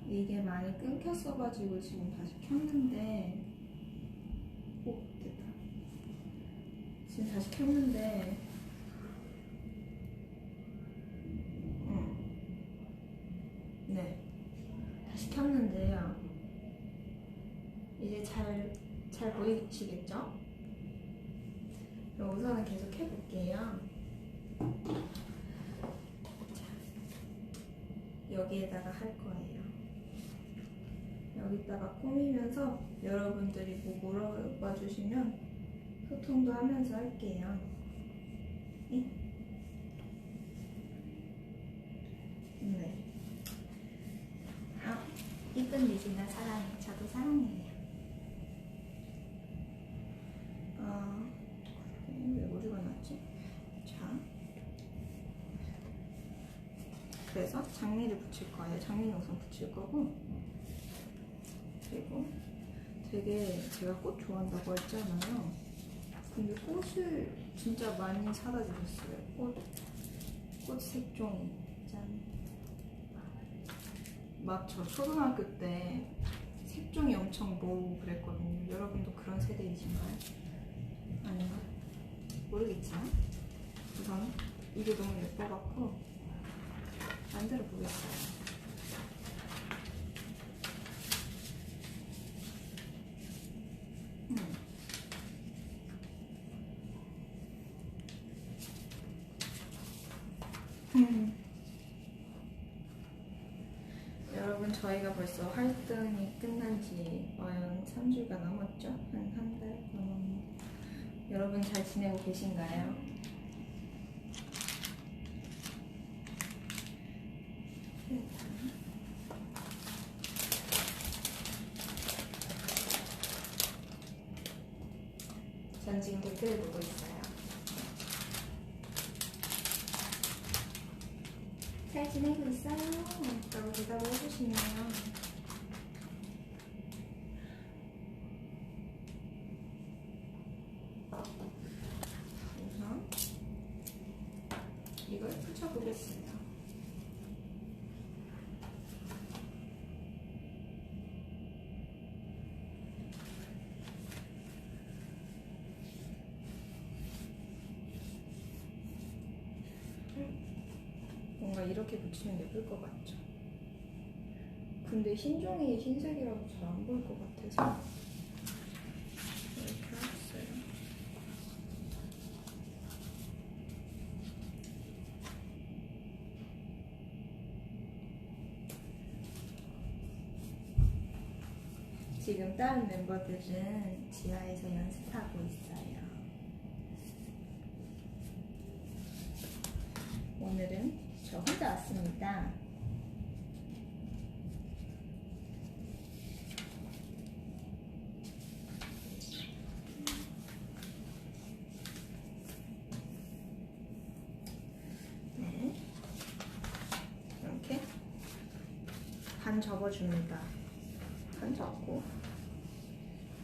이게 많이 끊겼어가지고 지금 다시 켰는데, 오, 됐다. 지금 다시 켰는데, 네, 다시 켰는데요. 이제 잘 보이시겠죠? 그럼 우선은 계속 해볼게요. 자, 여기에다가 할 거예요. 여기다가 꾸미면서 여러분들이 뭐 물어봐 주시면 소통도 하면서 할게요. 네. 이쁜 리지나 사랑해. 저도 사랑해요. 왜 어디가 났지? 자, 그래서 장미를 붙일 거예요. 장미는 우선 붙일 거고, 그리고 되게 제가 꽃 좋아한다고 했잖아요. 근데 꽃을 진짜 많이 사다 주셨어요. 꽃 색종이. 짠. 막 저 초등학교 때 색종이 엄청 모으고 그랬거든요. 여러분도 그런 세대이신가요? 아닌가? 모르겠지만 우선 이게 너무 예뻐갖고 만들어 보겠어요. 여러분, 저희가 벌써 활동이 끝난 지 3주가 넘었죠? 한 달 넘었는데 여러분 잘 지내고 계신가요? 전 지금 댓글을 보고 있어요. 잘 지내고 있어요? 라고 대답을 해주시네요. 우선 이걸 붙여보겠습니다. 뭔가 이렇게 붙이면 예쁠 것 같죠? 근데 흰종이 흰색이라고 잘 안 보일 것 같아서 이렇게 해봤어요. 지금 다른 멤버들은 지하에서 연습하고 있어요. 오늘은 저 혼자 왔습니다. 네, 이렇게 반 접어줍니다. 반 접고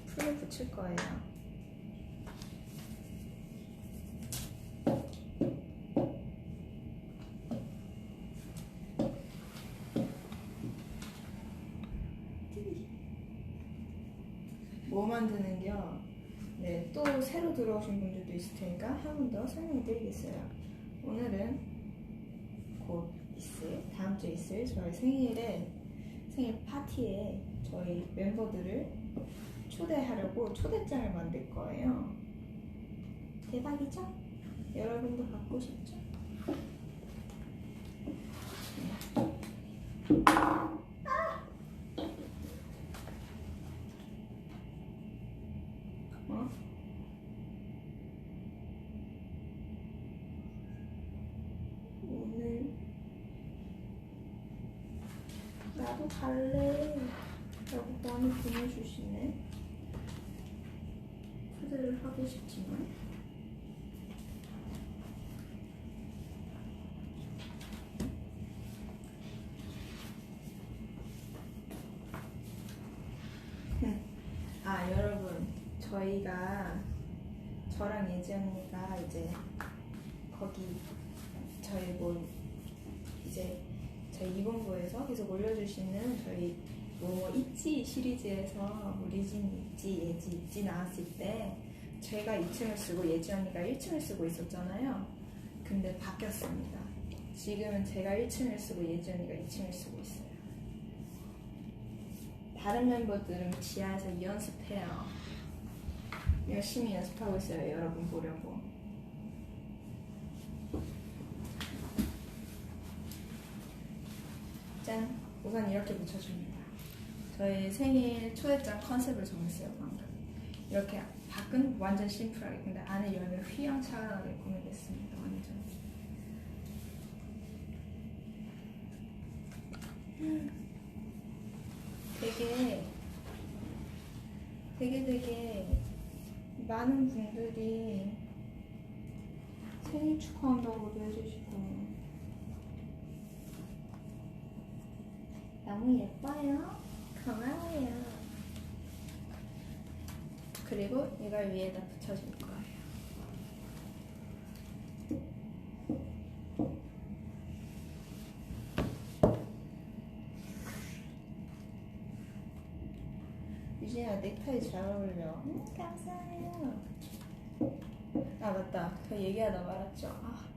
풀을 붙일 거예요. 뭐 만드는겨? 네, 또 새로 들어오신 분들도 있을 테니까 한 번 더 설명해 드리겠어요. 오늘은 곧 있을, 다음 주에 있을 저희 생일 파티에 저희 멤버들을 초대하려고 초대장을 만들 거예요. 대박이죠? 여러분도 갖고 싶죠? 오늘 나도 갈래 라고 많이 보내주시네. 초대를 하고 싶지만 여러분, 저랑 예지 언니가 이제 거기 저희 이제 저희 이본부에서 계속 올려주시는 저희 뭐 있지 시리즈에서 뭐 리진 있지, 예지 있지 나왔을 때 제가 2층을 쓰고 예지 언니가 1층을 쓰고 있었잖아요. 근데 바뀌었습니다. 지금은 제가 1층을 쓰고 예지 언니가 2층을 쓰고 있어요. 다른 멤버들은 지하에서 연습해요. 열심히 연습하고 있어요. 여러분 보려고. 짠! 우선 이렇게 붙여줍니다. 저희 생일 초대장 컨셉을 정했어요. 방금 이렇게 밖은 완전 심플하게, 근데 안에 열면 휘황찬란하게 꾸미겠습니다. 완전. 되게 많은 분들이 생일 축하한다고도 해주시고 너무 예뻐요. 고마워요. 그리고 이걸 위에다 붙여줄 거예요. 유진아 넥타이 잘 어울려. 감사해요. 아 맞다, 그 얘기하다 말았죠.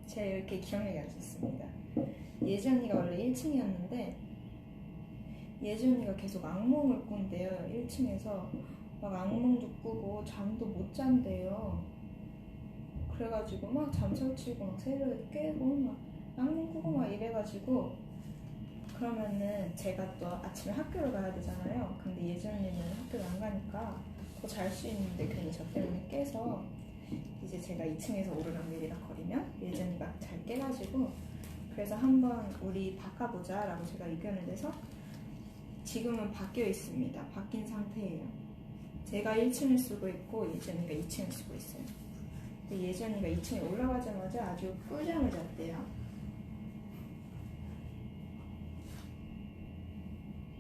제가 이렇게 기억력이 안 좋습니다. 예지 언니가 원래 1층이었는데 예지 언니가 계속 악몽을 꾼대요. 1층에서 막 악몽도 꾸고 잠도 못 잔대요. 그래가지고 막 잠설치고 막 새벽에 깨고 막 악몽 꾸고 막 이래가지고, 그러면은 제가 또 아침에 학교를 가야 되잖아요. 근데 예지 언니는 학교를 안 가니까 더 잘 수 있는데 괜히 저 때문에 깨서 이제 제가 2층에서 오르락 내리락 거리면 예지 언니가 잘 깨가지고, 그래서 한번 우리 바꿔보자 라고 제가 의견을 내서 지금은 바뀌어 있습니다. 바뀐 상태예요. 제가 1층을 쓰고 있고 예지 언니가 2층을 쓰고 있어요. 근데 예지 언니가 2층에 올라가자마자 아주 꿀잠을 잤대요.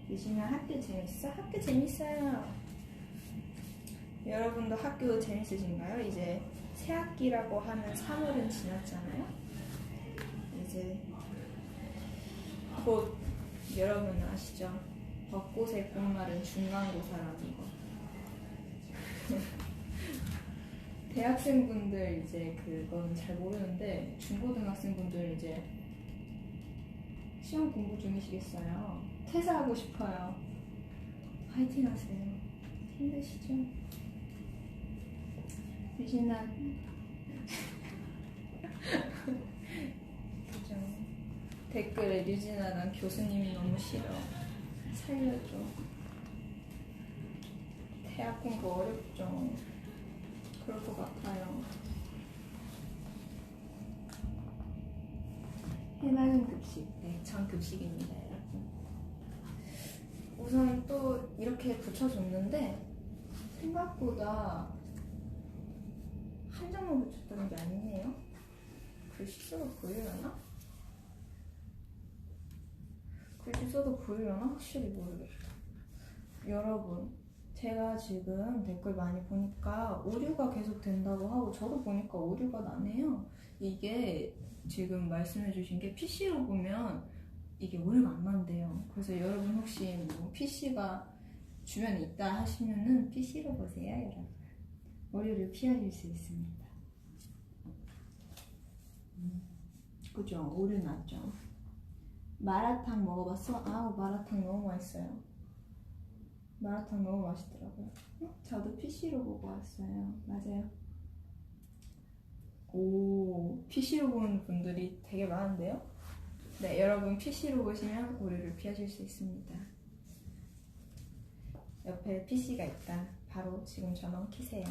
유진아 학교 재밌어? 학교 재밌어요. 여러분도 학교 재밌으신가요? 이제 새학기라고 하는 3월은 지났잖아요. 이제 곧 여러분 아시죠? 벚꽃의 봄날은 중간고사라는 거. 대학생분들 이제 그건 잘 모르는데 중고등학생분들 이제 시험 공부 중이시겠어요. 퇴사하고 싶어요. 파이팅 하세요. 힘드시죠? 유진아 그죠? 댓글에 유진아 난 교수님이 너무 싫어. 살려줘. 대학 공부 어렵죠. 그럴 것 같아요. 해맑은 급식. 네, 전 급식입니다, 여러분. 우선 또 이렇게 붙여줬는데 생각보다 한 장만 붙였다는 게 아니네요. 글씨 써도 보이려나? 글씨 써도 보이려나? 확실히 모르겠다. 여러분, 제가 지금 댓글 많이 보니까 오류가 계속 된다고 하고, 저도 보니까 오류가 나네요. 이게 지금 말씀해주신 게 PC로 보면 이게 오류가 안 난대요. 그래서 여러분 혹시 뭐 PC가 주변에 있다 하시면은 PC로 보세요, 여러분. 오류를 피하실 수 있습니다. 그죠? 오류 났죠? 마라탕 먹어봤어? 아우, 마라탕 너무 맛있어요. 마라탕 너무 맛있더라고요. 저도 PC로 보고 왔어요. 맞아요. 오, PC로 보는 분들이 되게 많은데요? 네, 여러분 PC로 보시면 오류를 피하실 수 있습니다. 옆에 PC가 있다. 바로 지금 전원 키세요.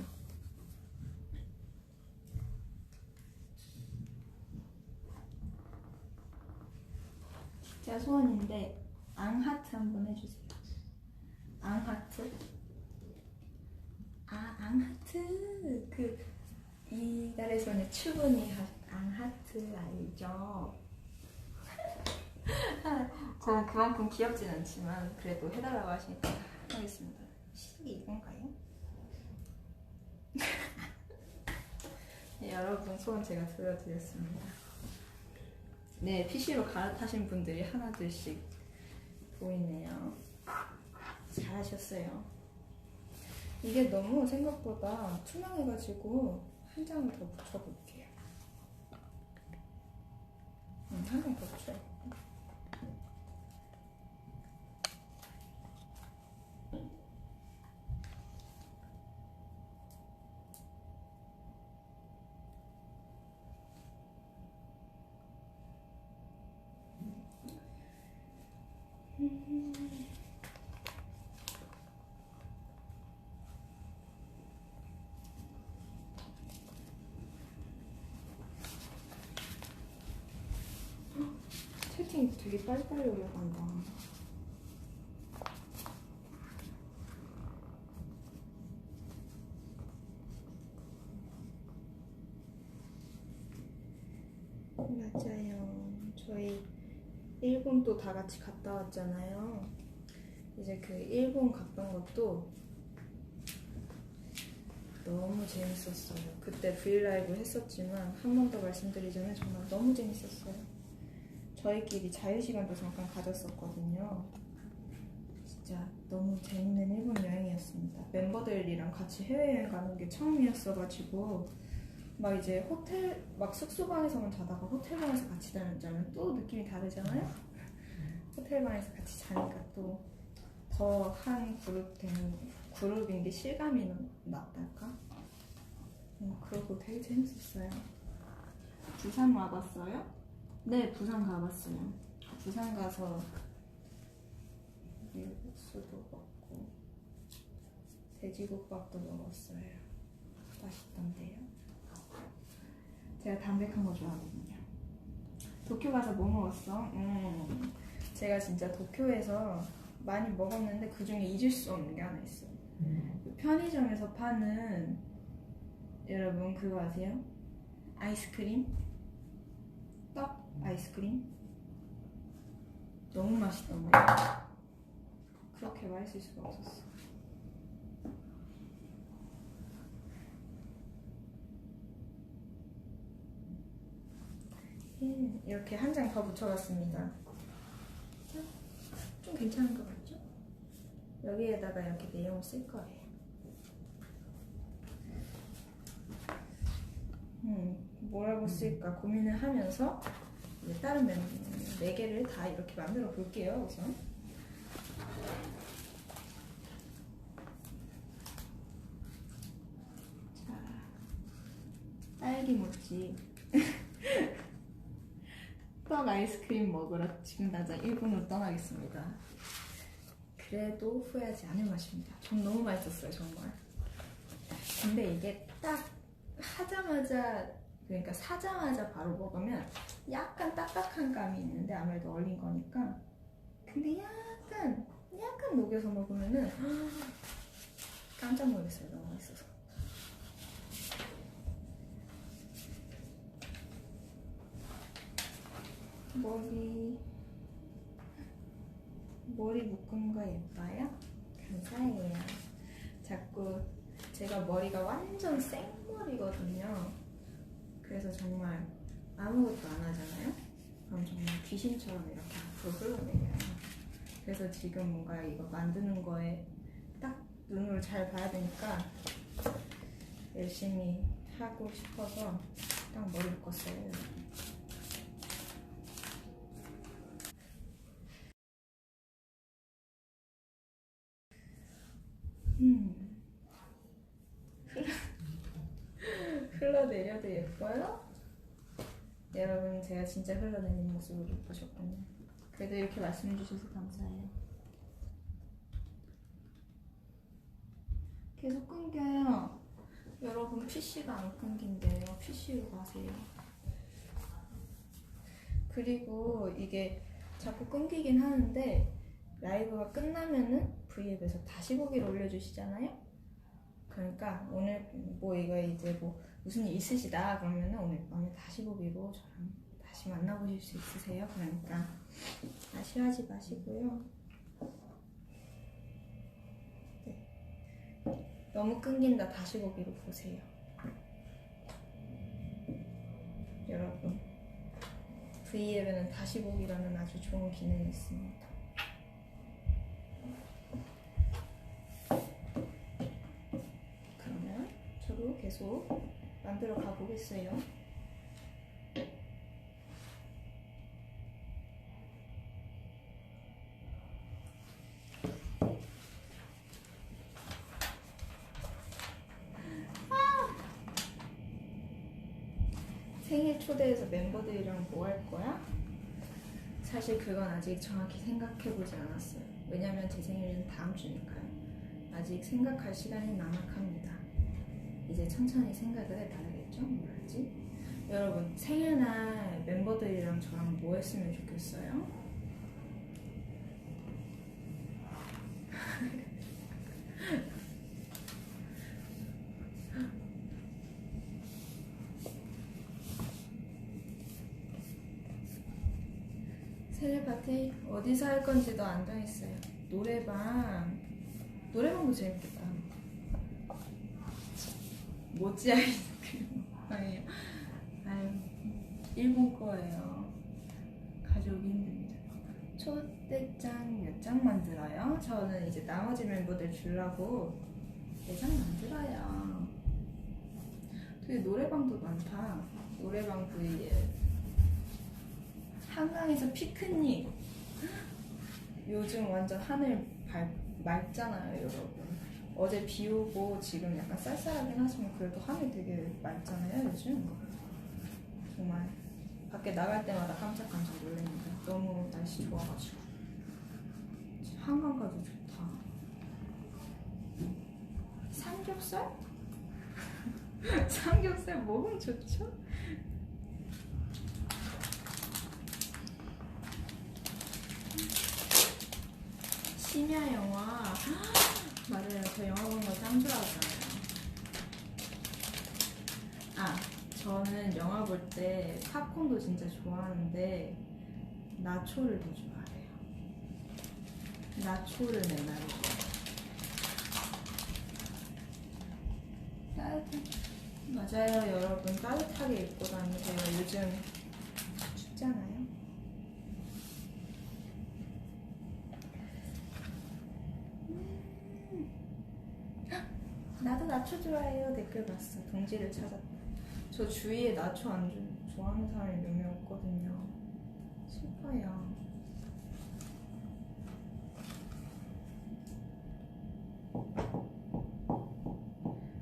진짜 소원인데 앙하트 한번 해주세요. 앙하트? 앙하트! 이달의 소녀 추분이 앙하트 알죠? 저는 그만큼 귀엽진 않지만 그래도 해달라고 하시니까 하겠습니다. 시작이 이건가요? 네, 여러분 소원 제가 들려드렸습니다. 네, PC로 갈아타신 분들이 하나둘씩 보이네요. 잘하셨어요. 이게 너무 생각보다 투명해가지고 한 장을 더 붙여볼게요. 한 장 더 붙여요. 채팅 되게 빨리빨리 올라간다. 맞아요. 저희 일본 또 다 같이 갔다 왔잖아요. 이제 그 일본 갔던 것도 너무 재밌었어요. 그때 브이라이브 했었지만 한 번 더 말씀드리자면 정말 너무 재밌었어요. 저희끼리 자유시간도 잠깐 가졌었거든요. 진짜 너무 재밌는 일본 여행이었습니다. 멤버들이랑 같이 해외여행 가는 게 처음이었어가지고 막 이제 호텔, 막 숙소방에서만 자다가 호텔방에서 같이 자면 또 느낌이 다르잖아요? 호텔방에서 같이 자니까 또 더 한 그룹 되는 그룹인 게 실감이 났달까? 그러고 되게 재밌었어요. 부산 와봤어요? 네, 부산 가봤어요. 부산 가서 밀국수도 먹고 돼지국밥도 먹었어요. 맛있던데요. 제가 담백한 거 좋아하거든요. 도쿄 가서 뭐 먹었어? 제가 진짜 도쿄에서 많이 먹었는데 그 중에 잊을 수 없는 게 하나 있어요. 편의점에서 파는, 여러분 그거 아세요? 아이스크림? 떡 아이스크림? 너무 맛있던 거예요. 그렇게 맛있을 수가 없었어. 이렇게 한 장 더 붙여봤습니다. 좀 괜찮은 것 같죠? 여기에다가 이렇게 내용을 쓸 거예요. 뭐라고 쓸까 고민을 하면서 이제 다른 4개를 다 이렇게 만들어 볼게요. 우선 자, 딸기 모찌 떡 아이스크림 먹으러 지금 당장 일본으로 떠나겠습니다. 그래도 후회하지 않을 맛입니다. 전 너무 맛있었어요, 정말. 근데 이게 딱 하자마자, 그러니까 사자마자 바로 먹으면 약간 딱딱한 감이 있는데 아무래도 얼린 거니까. 근데 약간 녹여서 먹으면은 깜짝 놀랐어요. 너무 맛있어서. 머리 묶은 거 예뻐요? 감사해요. 자꾸 제가 머리가 완전 생머리거든요. 그래서 정말 아무것도 안 하잖아요? 그럼 정말 귀신처럼 이렇게 앞으로 흘러내려요. 그래서 지금 뭔가 이거 만드는 거에 딱 눈으로 잘 봐야 되니까 열심히 하고 싶어서 딱 머리 묶었어요. 흘러내려도 예뻐요? 여러분 제가 진짜 흘러내리는 모습을 못 보셨군요. 그래도 이렇게 말씀해 주셔서 감사해요. 계속 끊겨요. 여러분 PC가 안 끊긴대요. PC로 가세요. 그리고 이게 자꾸 끊기긴 하는데 라이브가 끝나면은 V앱에서 다시 보기를 올려주시잖아요. 그러니까 오늘 뭐 이거 이제 뭐 무슨 일 있으시다 그러면은 오늘 밤에 다시 보기로 저랑 다시 만나보실 수 있으세요. 그러니까 아쉬워하지 마시고요. 네. 너무 끊긴다 다시 보기로 보세요. 여러분 V앱에는 다시 보기라는 아주 좋은 기능이 있습니다. 그러면 저도 계속 만들어 가보겠어요. 생일 초대해서 멤버들이랑 뭐 할 거야? 사실 그건 아직 정확히 생각해보지 않았어요. 왜냐면 제 생일은 다음 주니까요. 아직 생각할 시간이 남았합니다. 이제 천천히 생각을 해봐야겠죠? 뭘 할지? 여러분, 생일날 멤버들이랑 저랑 뭐 했으면 좋겠어요? 생일 파티 어디서 할 건지도 안 정했어요. 노래방도 재밌겠다. 모찌 아이스크림 아니에요. 아유, 일본 거예요. 가져오기 힘듭니다. 초대장 몇 장 만들어요? 저는 이제 나머지 멤버들 주려고 4장 만들어요. 되게 노래방도 많다. 노래방 V에 한강에서 피크닉. 요즘 완전 하늘 맑잖아요, 여러분. 어제 비 오고 지금 약간 쌀쌀하긴 하지만 그래도 하늘 되게 맑잖아요, 요즘. 정말 밖에 나갈 때마다 깜짝깜짝 놀랍니다. 너무 날씨 좋아가지고. 한강 가도 좋다. 삼겹살? 삼겹살 먹으면 좋죠? 심야 영화. 맞아요. 저 영화 보는 거 짱 좋아하잖아요. 저는 영화 볼 때 팝콘도 진짜 좋아하는데 나초를 더 좋아해요. 나초를 맨날 먹어요. 맞아요, 여러분. 따뜻하게 입고 다니세요. 요즘 춥잖아요. 나도 나초 좋아해요. 댓글 봤어. 동지를 찾았다. 저 주위에 나초 안 좋아하는 사람이 몇 명 없거든요. 슬퍼요.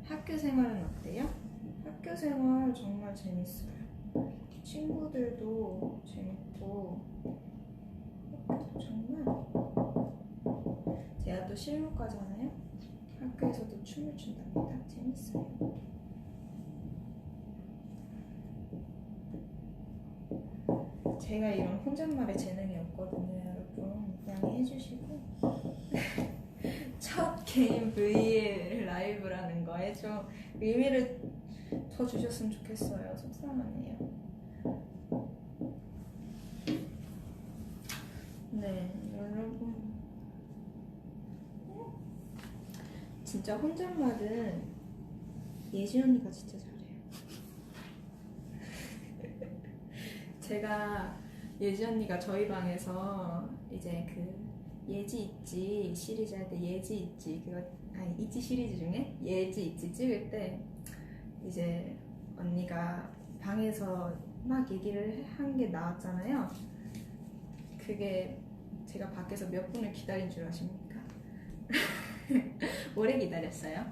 학교 생활은 어때요? 학교 생활 정말 재밌어요. 친구들도 재밌고 정말. 제가 또 실무과잖아요. 학교에서도 춤을 춘답니다. 재밌어요. 제가 이런 혼잣말에 재능이 없거든요, 여러분. 양해해 주시고. 첫 개인 V 라이브라는 거에 좀 의미를 더 주셨으면 좋겠어요. 속상하네요. 네, 여러분. 진짜 혼잣말은 예지 언니가 진짜 잘해요. 제가 예지 언니가 저희 방에서 이제 그 예지 있지 시리즈 할 때 예지 있지 있지 시리즈 중에 예지 있지 찍을 때 이제 언니가 방에서 막 얘기를 한 게 나왔잖아요. 그게 제가 밖에서 몇 분을 기다린 줄 아십니까? 오래 기다렸어요.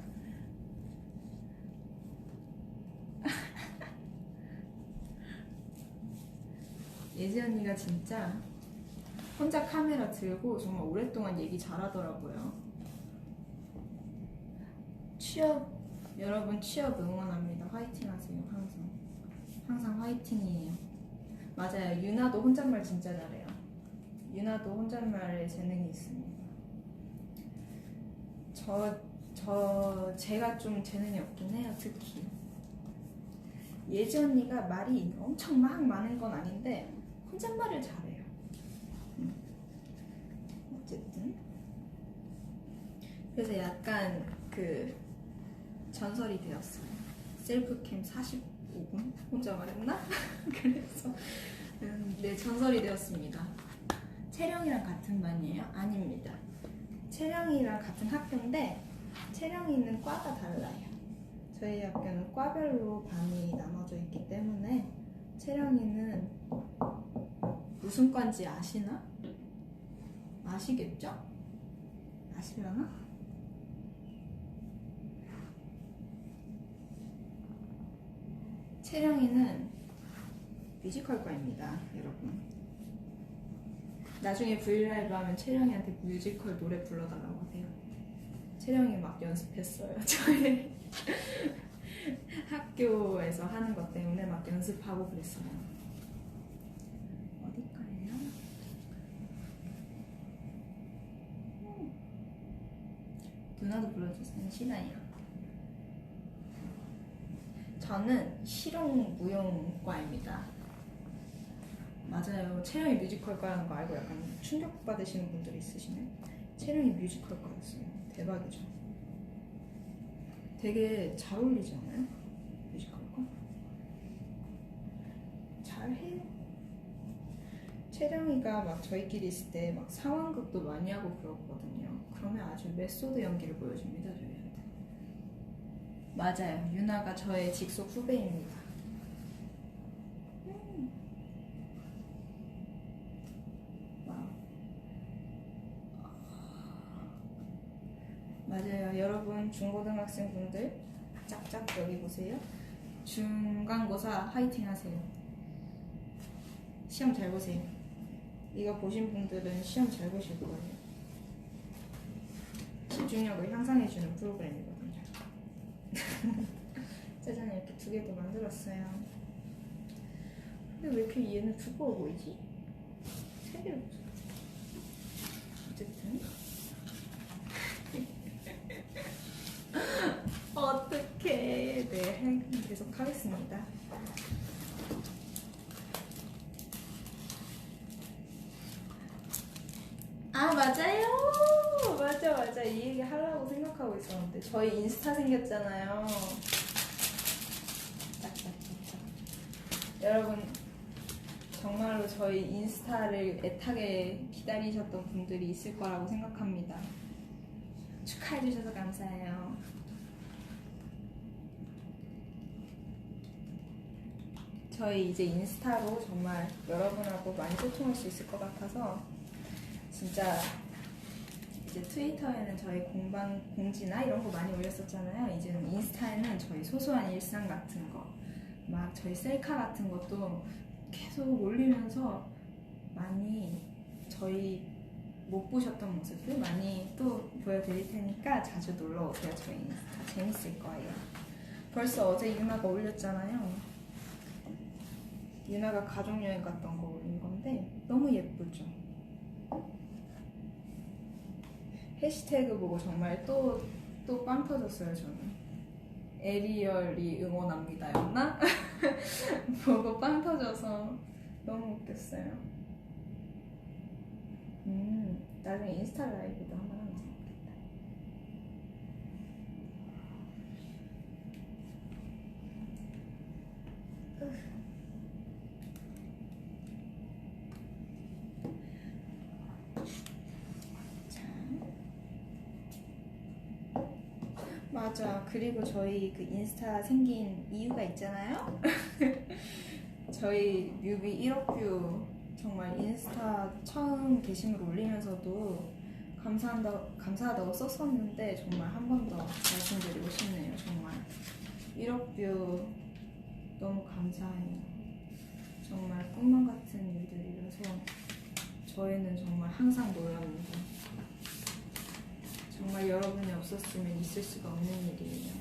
예지 언니가 진짜 혼자 카메라 들고 정말 오랫동안 얘기 잘하더라고요. 여러분 취업 응원합니다. 화이팅 하세요. 항상 화이팅이에요. 맞아요. 유나도 혼잣말 진짜 잘해요. 유나도 혼잣말에 재능이 있습니다. 제가 좀 재능이 없긴 해요. 특히 예지 언니가 말이 엄청 막 많은 건 아닌데 혼잣말을 잘해요. 어쨌든 그래서 약간 그 전설이 되었어요. 셀프캠 45분 혼자 말했나? 그래서 네, 전설이 되었습니다. 채령이랑 같은 반이에요? 아닙니다. 채령이랑 같은 학교인데 채령이는 과가 달라요. 저희 학교는 과별로 반이 나눠져 있기 때문에 채령이는 무슨 과인지 아시나? 아시겠죠? 아시려나? 채령이는 뮤지컬과입니다, 여러분. 나중에 브이라이브 하면 채령이한테 뮤지컬 노래 불러달라고 하세요. 채령이 막 연습했어요. 저희 학교에서 하는 것 때문에 막 연습하고 그랬어요. 어디까예요? 누나도 불러주세요. 싫어요. 저는 실용무용과입니다. 맞아요. 채령이 뮤지컬과라는 거 알고 약간 충격받으시는 분들이 있으시네. 채령이 뮤지컬과였어요. 대박이죠. 되게 잘 어울리지 않아요? 뮤지컬과? 잘해요. 채령이가 막 저희끼리 있을 때 막 상황극도 많이 하고 그러거든요. 그러면 아주 메소드 연기를 보여줍니다, 저희한테. 맞아요. 유나가 저의 직속 후배입니다. 맞아요. 여러분 중고등학생분들 짝짝 여기 보세요. 중간고사 화이팅 하세요. 시험 잘 보세요. 이거 보신 분들은 시험 잘 보실 거예요. 집중력을 향상해주는 프로그램이거든요. 짜잔, 이렇게 두 개도 만들었어요. 근데 왜 이렇게 얘는 두꺼워 보이지? 세 개를 어쨌든 어떡해. 네, 계속 하겠습니다. 아, 맞아요. 맞아. 이 얘기 하려고 생각하고 있었는데 저희 인스타 생겼잖아요. 짝짝짝짝. 여러분 정말로 저희 인스타를 애타게 기다리셨던 분들이 있을 거라고 생각합니다. 축하해주셔서 감사해요. 저희 이제 인스타로 정말 여러분하고 많이 소통할 수 있을 것 같아서 진짜 이제 트위터에는 저희 공지나 이런 거 많이 올렸었잖아요. 이제는 인스타에는 저희 소소한 일상 같은 거, 막 저희 셀카 같은 것도 계속 올리면서 많이 저희 못 보셨던 모습들 많이 또 보여드릴 테니까 자주 놀러 오세요. 저희 인스타 재밌을 거예요. 벌써 어제 유나가 올렸잖아요. 유나가 가족여행 갔던 거 올린 건데 너무 예쁘죠? 해시태그 보고 정말 또 빵 터졌어요. 저는 에리얼이 응원합니다 였나? 보고 빵 터져서 너무 웃겼어요. 나중에 인스타 라이브도 한번 하면 재밌겠다. 맞아. 그리고 저희 그 인스타 생긴 이유가 있잖아요. 저희 뮤비 1억 뷰 정말 인스타 처음 게시물 올리면서도 감사하다고 썼었는데 정말 한 번 더 말씀드리고 싶네요. 정말 1억 뷰 너무 감사해요. 정말 꿈만 같은 일들이라서 저희는 정말 항상 놀랍니다. 정말 여러분이 없었으면 있을 수가 없는 일이에요.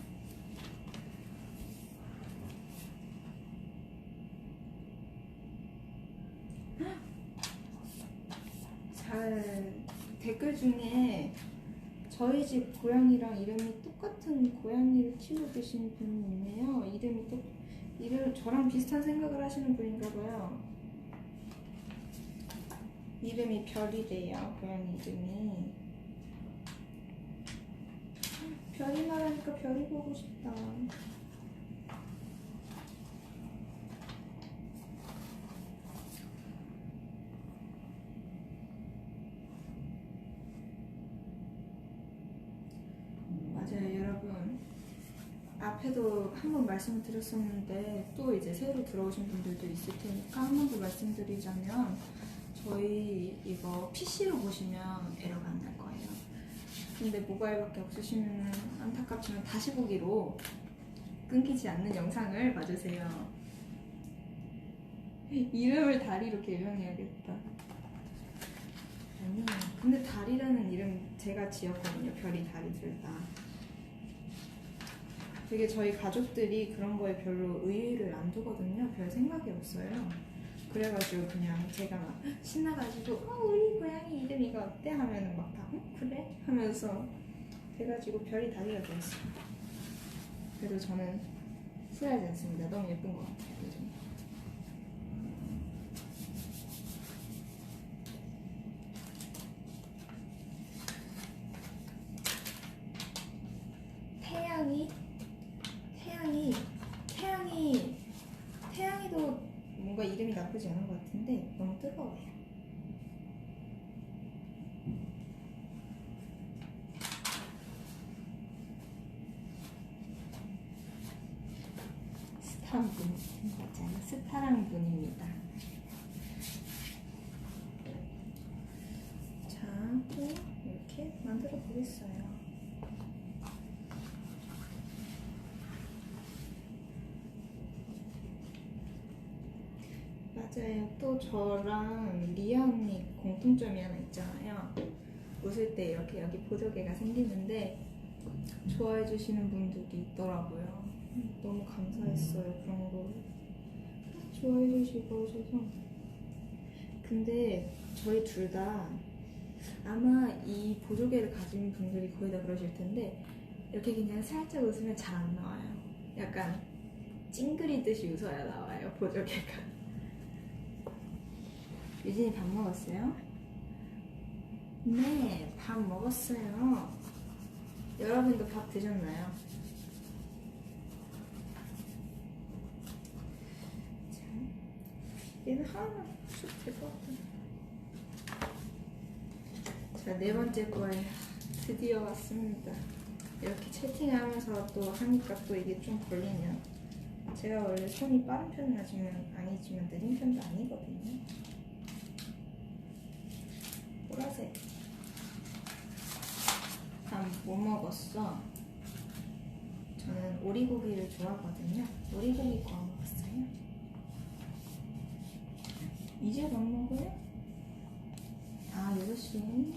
댓글 중에 저희 집 고양이랑 이름이 똑같은 고양이를 키우고 계신 분이 있네요. 이름 저랑 비슷한 생각을 하시는 분인가봐요. 이름이 별이래요. 고양이 이름이. 별이 말하니까 별이 보고 싶다. 앞에도 한번 말씀을 드렸었는데 또 이제 새로 들어오신 분들도 있을 테니까 한 번 더 말씀드리자면 저희 이거 PC로 보시면 에러가 안 날 거예요. 근데 모바일밖에 없으시면 안타깝지만 다시 보기로 끊기지 않는 영상을 봐주세요. 이름을 다리로 개명해야겠다. 아니에요. 근데 다리라는 이름 제가 지었거든요. 별이 다리 둘 다. 되게 저희 가족들이 그런 거에 별로 의의를 안 두거든요. 별 생각이 없어요. 그래가지고 그냥 제가 막 신나가지고 우리 고양이 이름 이거 어때? 하면은 막 다 그래? 하면서 돼가지고 별이 다리가 되었어요. 그래도 저는 후회하지 않습니다. 너무 예쁜 것 같아요. 요즘. 태양이도 뭔가 이름이 나쁘지 않은 것 같은데 너무 뜨거워요. 스타랑분 맞아요. 스타랑분입니다. 자, 또 이렇게 만들어 보겠어요. 맞아요. 또 저랑 리아 언니 공통점이 하나 있잖아요. 웃을 때 이렇게 여기 보조개가 생기는데 좋아해 주시는 분들이 있더라고요. 너무 감사했어요. 그런 거 좋아해 주시고 하셔서. 근데 저희 둘 다 아마 이 보조개를 가진 분들이 거의 다 그러실 텐데 이렇게 그냥 살짝 웃으면 잘 안 나와요. 약간 찡그리듯이 웃어야 나와요. 보조개가. 유진이 밥 먹었어요? 네, 밥 먹었어요. 여러분도 밥 드셨나요? 자, 얘는 하나 쑥 될 것 같아. 자, 네 번째 거에 드디어 왔습니다. 이렇게 채팅하면서 또 하니까 또 이게 좀 걸리네요. 제가 원래 손이 빠른 편은 아니지만 느린 편도 아니거든요. 보라색. 밥 뭐 먹었어? 저는 오리고기를 좋아하거든요. 오리고기 구워 먹었어요. 이제 밥 먹어요? 아, 6시.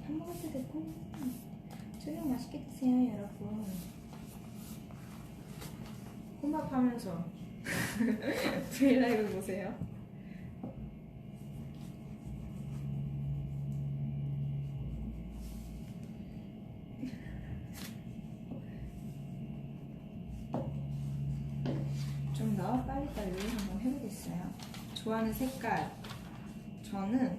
밥 먹을 때 됐구나. 저녁 맛있게 드세요, 여러분. 혼밥하면서 브이라이브 보세요. 좀 더 빨리빨리 한번 해보겠어요. 좋아하는 색깔. 저는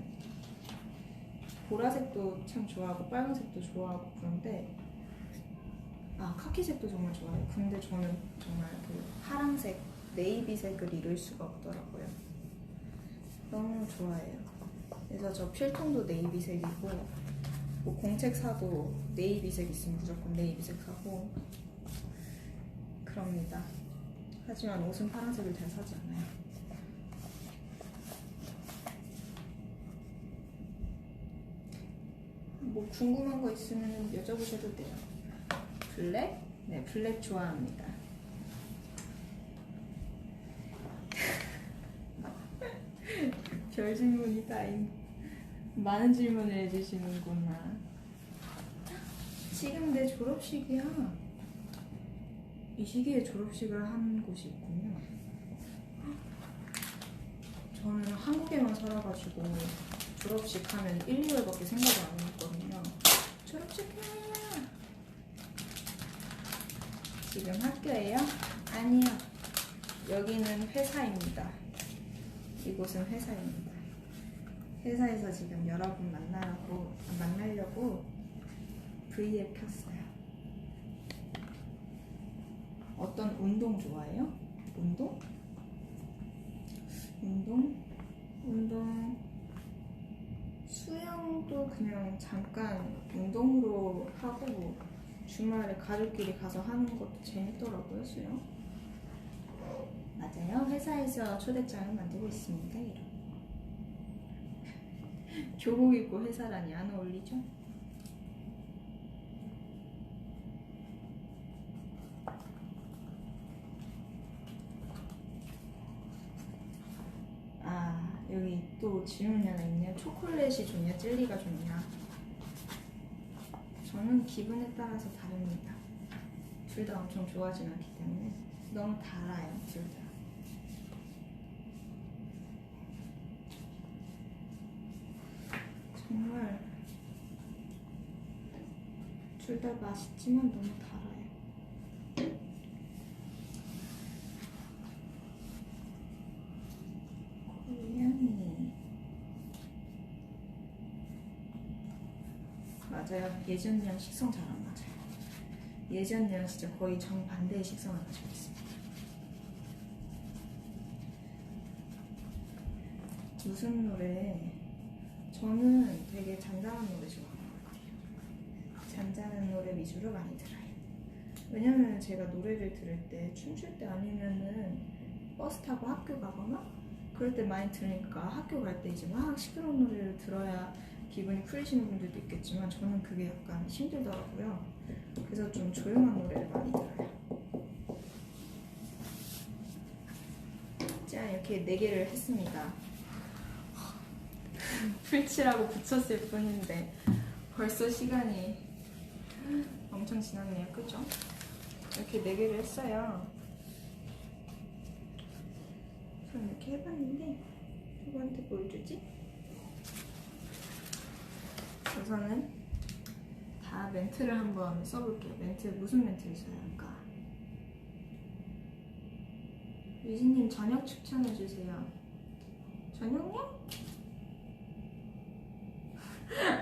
보라색도 참 좋아하고 빨간색도 좋아하고 그런데 카키색도 정말 좋아해요. 근데 저는 정말 그 파란색, 네이비색을 잃을 수가 없더라고요. 너무 좋아해요. 그래서 저 필통도 네이비색이고 뭐 공책 사도 네이비색 있으면 무조건 네이비색 사고 그럽니다. 하지만 옷은 파란색을 잘 사지 않아요. 뭐 궁금한 거 있으면 여쭤보셔도 돼요. 블랙? 네, 블랙 좋아합니다. 별 질문이 다임. 많은 질문을 해주시는구나. 지금 내 졸업식이야. 이 시기에 졸업식을 한 곳이 있군요. 저는 한국에만 살아가지고 졸업식 하면 1, 2월밖에 생각을 안 했거든요. 졸업식이야. 지금 학교예요? 아니요. 여기는 회사입니다. 이곳은 회사입니다. 회사에서 지금 여러분 만나려고 V앱 켰어요. 어떤 운동 좋아해요? 운동? 수영도 그냥 잠깐 운동으로 하고 주말에 가족끼리 가서 하는 것도 재밌더라고요, 수영. 맞아요. 회사에서 초대장을 만들고 있습니다. 이런. 교복 입고 회사라니 안 어울리죠? 아, 여기 또 질문이 하나 있네요. 초콜릿이 좋냐, 젤리가 좋냐? 저는 기분에 따라서 다릅니다. 둘 다 엄청 좋아하진 않기 때문에 너무 달아요, 둘 다. 정말 둘 다 맛있지만 너무 달아요. 고양이. 맞아요. 예전이랑 식성 잘 안 맞아요. 예전이랑 진짜 거의 정반대의 식성을 가지고 있습니다. 무슨 노래? 저는 되게 잔잔한 노래 좋아하는 것 같아요. 잔잔한 노래 위주로 많이 들어요. 왜냐면 제가 노래를 들을 때 춤출 때 아니면은 버스 타고 학교 가거나 그럴 때 많이 들으니까 학교 갈 때 이제 막 시끄러운 노래를 들어야 기분이 풀리시는 분들도 있겠지만 저는 그게 약간 힘들더라고요. 그래서 좀 조용한 노래를 많이 들어요. 자, 이렇게 4개를 했습니다. 풀칠하고 붙였을 뿐인데 벌써 시간이 엄청 지났네요. 그죠? 이렇게 4개를 했어요. 그럼 이렇게 해봤는데 누구한테 보여주지? 우선은 다 멘트를 한번 써볼게요. 멘트 무슨 멘트를 써야 할까? 유진님 저녁 추천해주세요. 저녁요?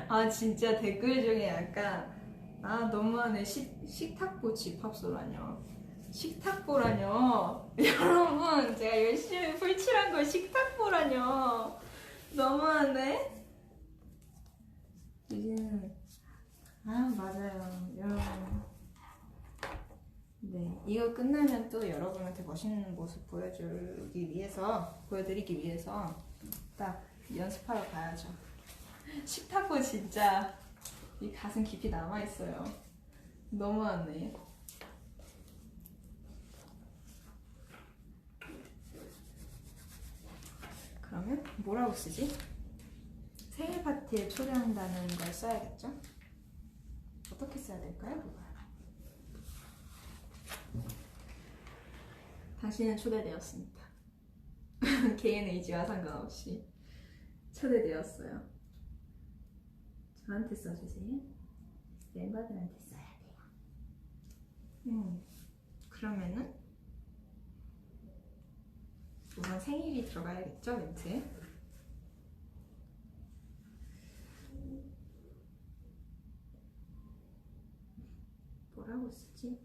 아 진짜 댓글 중에 약간 너무하네. 식탁보 집합소라뇨. 식탁보라뇨. 여러분 제가 열심히 풀칠한 걸 식탁보라뇨. 너무하네. 이제는 맞아요 여러분. 네, 이거 끝나면 또 여러분한테 멋있는 모습 보여드리기 위해서 딱 연습하러 가야죠. 식탁보 진짜 이 가슴 깊이 남아있어요. 너무하네. 그러면 뭐라고 쓰지? 생일 파티에 초대한다는 걸 써야겠죠? 어떻게 써야 될까요? 그걸? 당신은 초대되었습니다. 개인 의지와 상관없이 초대되었어요. 저한테 써주세요. 멤버들한테 써야 돼요. 그러면은 우선 생일이 들어가야겠죠, 멘트에? 뭐라고 쓰지?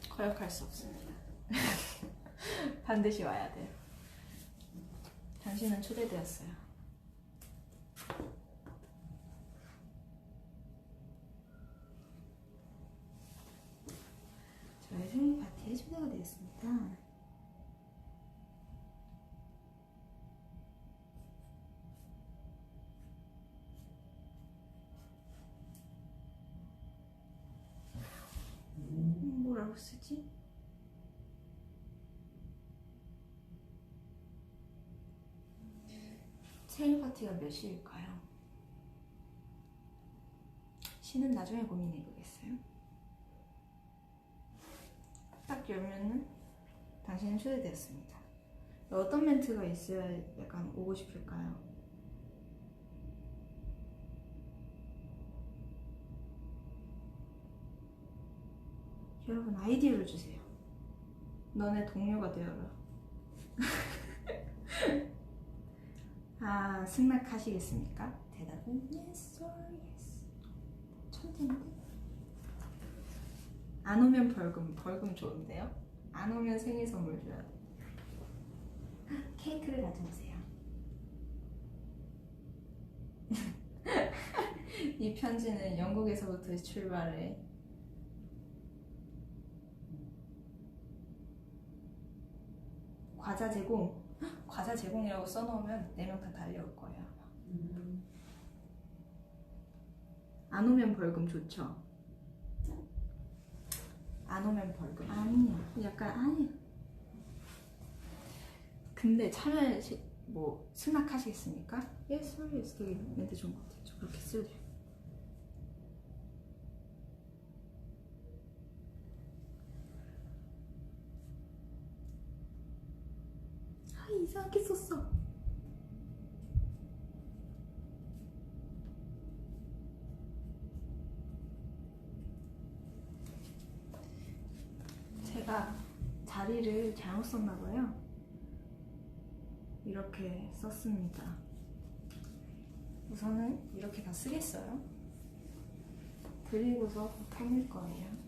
거역할 수 없습니다. 반드시 와야 돼요. 당신은 초대되었어요. 저의 생일 파티에 초대가 되었습니다. 뭐라고 쓰지? 생일 파티가 몇 시일까요? 시는 나중에 고민해보겠어요. 딱 열면은 당신은 초대되었습니다. 어떤 멘트가 있어야 약간 오고 싶을까요? 여러분 아이디어를 주세요. 너네 동료가 되어라. 승낙하시겠습니까? 대답은 yes or yes. 천재인데? 안 오면 벌금 좋은데요? 안 오면 생일 선물 줘야 돼. 케이크를 가져오세요. 이 편지는 영국에서부터 출발해. 과자 제공. 과자 제공이라고 써놓으면 4명 다 달려올 거예요. 안 오면 벌금 좋죠? 안 오면 벌금. 아니야. 약간 아니야. 근데 참여 뭐 승낙하시겠습니까? Yes, yes. 되게 멘트 좋은 것 같아요. 저 그렇게 쓸래요. 아, 이상하게 썼어. 제가 자리를 잘못 썼나 봐요. 이렇게 썼습니다. 우선은 이렇게 다 쓰겠어요. 그리고서 꾸밀 거예요.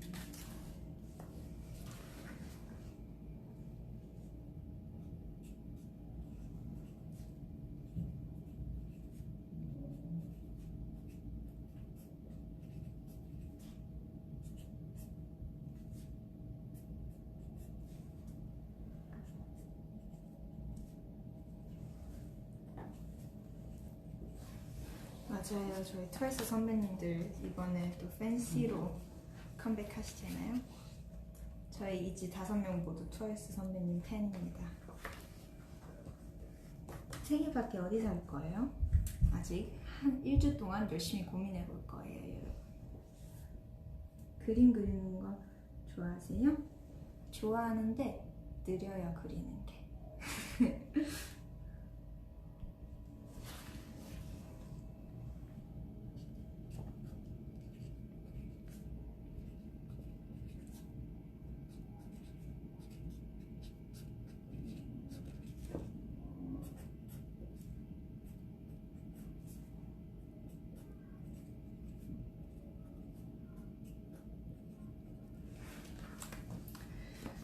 맞아요. 저희 트와이스 선배님들 이번에 또 팬시로 컴백하시잖아요. 저희 이지 5명 모두 트와이스 선배님 팬입니다. 생일 파티 어디서 할 거예요? 아직 한 일주 동안 열심히 고민해 볼 거예요, 여러분. 그림 그리는 거 좋아하세요? 좋아하는데 느려요, 그리는 게.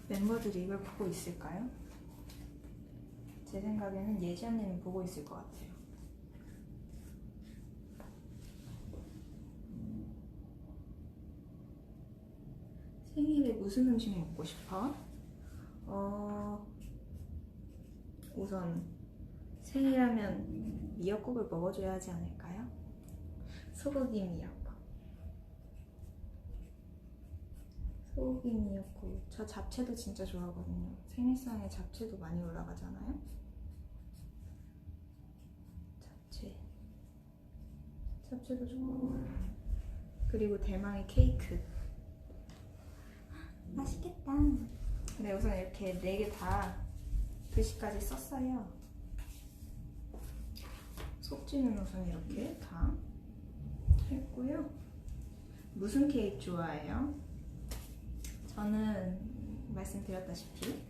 멤버들이 이걸 보고 있을까요? 제 생각에는 예지 언니는 보고 있을 것 같아요. 생일에 무슨 음식 먹고 싶어? 우선 생일하면 미역국을 먹어줘야 하지 않을까요? 소고기 미역국. 소고기 미역국. 저 잡채도 진짜 좋아하거든요. 생일상에 잡채도 많이 올라가잖아요. 잡채도 좋아하고. 그리고 대망의 케이크. 맛있겠다. 네, 우선 이렇게 4개 다 글씨까지 썼어요. 속지는 우선 이렇게 다 했고요. 무슨 케이크 좋아해요? 저는 말씀드렸다시피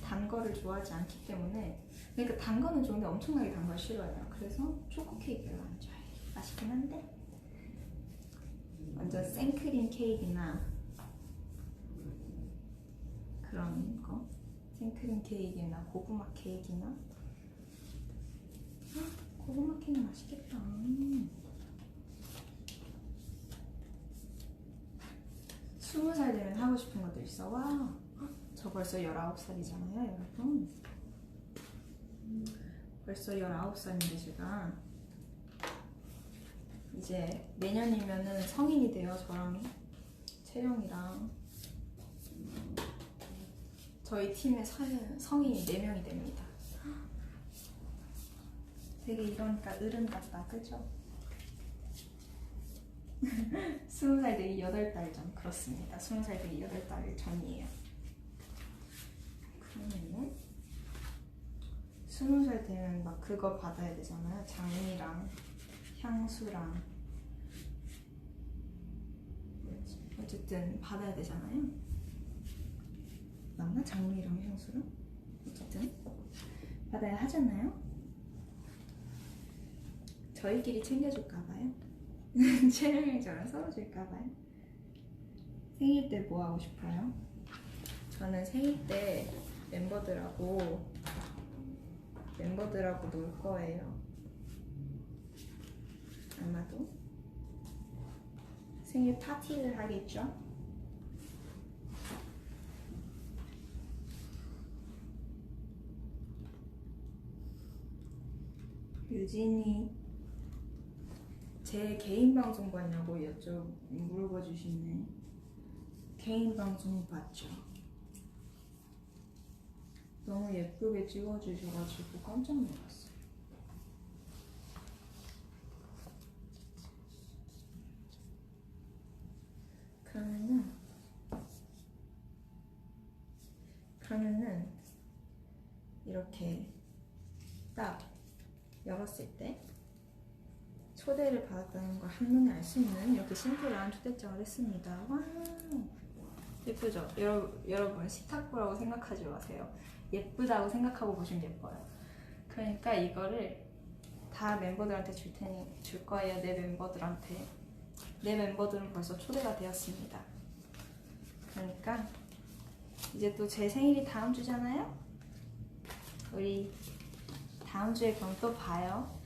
단 거를 좋아하지 않기 때문에, 그러니까 단 거는 좋은데 엄청나게 단 걸 싫어해요. 그래서 초코 케이크 별로 안 좋아해요. 맛있긴 한데 완전 생크림 케이크나 그런 거, 생크림 케이크나 고구마 케이크나. 고구마 케이크 맛있겠다. 20살 되면 하고 싶은 것도 있어. 와, 저 벌써 19살이잖아요, 여러분. 벌써 19살인데 제가 이제 내년이면은 성인이 돼요. 저랑 채영이랑 저희 팀의 성인이 4명이 됩니다. 되게 이러니까 어른 같다, 그죠? 20살 되기 8달 전. 그렇습니다. 20살 되기 8달 전이에요. 그러면은 20살 되면 막 그거 받아야 되잖아요. 장미랑 향수랑 어쨌든 받아야 되잖아요. 맞나? 장미랑 향수랑? 어쨌든 받아야 하잖아요. 저희끼리 챙겨줄까봐요. 촬영일자랑 썰어줄까봐요. 생일 때 뭐 하고 싶어요? 저는 생일 때 멤버들하고 놀 거예요. 아마도 생일 파티를 하겠죠? 유진이 제 개인 방송 봤냐고 물어봐 주시네. 개인 방송 봤죠? 너무 예쁘게 찍어주셔가지고 깜짝 놀랐어요. 그러면은 이렇게 딱 열었을 때 초대를 받았다는 걸 한눈에 알 수 있는 이렇게 심플한 초대장을 했습니다. 와, 예쁘죠? 여러분 식탁보라고 생각하지 마세요. 예쁘다고 생각하고 보시면 예뻐요. 그러니까 이거를 다 멤버들한테 줄 거예요. 내 멤버들한테. 내 멤버들은 벌써 초대가 되었습니다. 그러니까 이제 또 제 생일이 다음 주잖아요? 우리 다음 주에 그럼 또 봐요.